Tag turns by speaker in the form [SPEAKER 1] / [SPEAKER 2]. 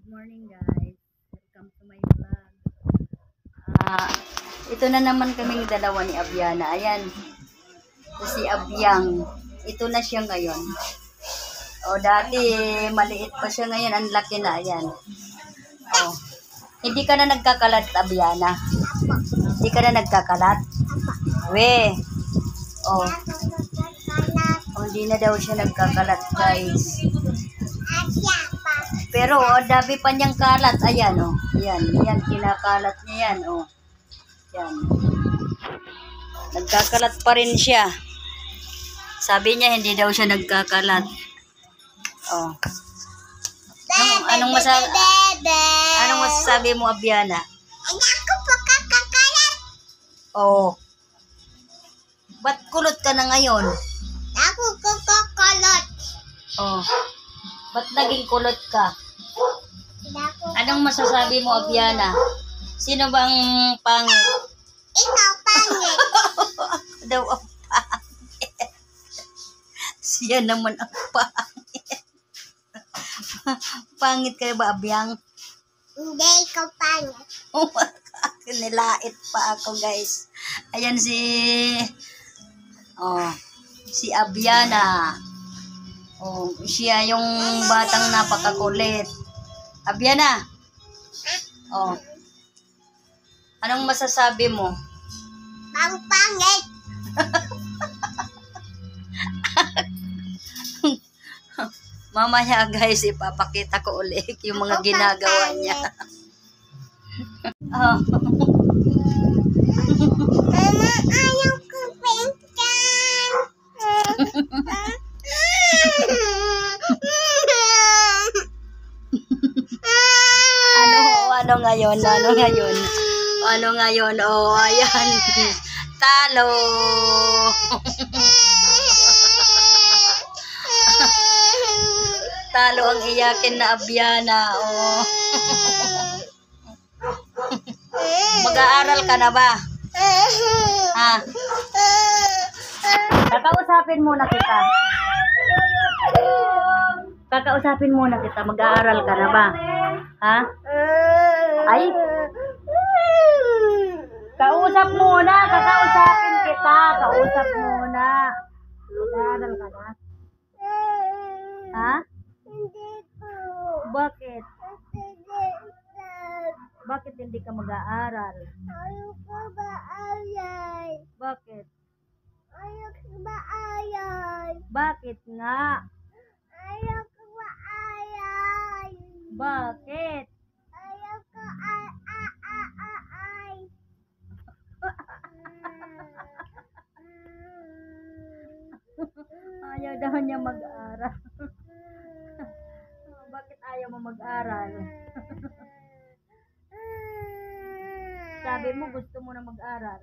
[SPEAKER 1] morning guys. Welcome to my vlog. Ito na naman kaming dalawa ni Abiana. Ayan. Ito si Abyang. Ito na siya ngayon. Dati maliit pa siya ngayon. Ang laki na. Ayan. Hindi ka na nagkakalat, Abiana. Hindi ka na nagkakalat. We. Hindi na daw siya nagkakalat, guys. Pero dami pa niyang kalat. Ayan, Ayan, yan, kinakalat niya yan, Yan. Nagkakalat pa rin siya. Sabi niya, hindi daw siya nagkakalat. Anong masasabi mo, Abiana?
[SPEAKER 2] Hindi ako pa kakakalat.
[SPEAKER 1] Ba't kulot ka na ngayon?
[SPEAKER 2] Ako kakakalat.
[SPEAKER 1] Ba't naging kulot ka? Anong masasabi mo, Abiana? Sino bang pangit?
[SPEAKER 2] Ikaw pangit.
[SPEAKER 1] Daw ang pangit. Siya naman ang pangit. Pangit kayo ba, Abyang?
[SPEAKER 2] Hindi, ikaw pangit.
[SPEAKER 1] Nilait pa ako, guys. Ayan si Abiana. Siya yung batang napakakulit. Abiana. Anong masasabi mo?
[SPEAKER 2] Pangit.
[SPEAKER 1] Mamaya, guys, ipapakita ko ulit yung mga ginagawa niya.
[SPEAKER 2] Mama, ayaw ko pinkan.
[SPEAKER 1] Ano ngayon? Ayan. Talo. Talo ang iyakin na Abiana, Mag-aaral ka na ba? Ha? Kakausapin muna kita. Mag-aaral ka na ba? Ha? Ay? Kausap muna. Kakausapin kita. Kausap muna. Mag-aaral ka na? Ha?
[SPEAKER 2] Hindi ko.
[SPEAKER 1] Bakit? Bakit hindi ka mag-aaral?
[SPEAKER 2] Ayaw ko ba-ayay.
[SPEAKER 1] Bakit?
[SPEAKER 2] Ayaw ko ba-ayay.
[SPEAKER 1] Bakit nga?
[SPEAKER 2] Ayaw ko ba-ayay.
[SPEAKER 1] Bakit?
[SPEAKER 2] Ayaw ko ay.
[SPEAKER 1] Ayaw daw niya mag-aral. Bakit ayaw mo mag-aral? Sabi mo gusto mo na mag-aral.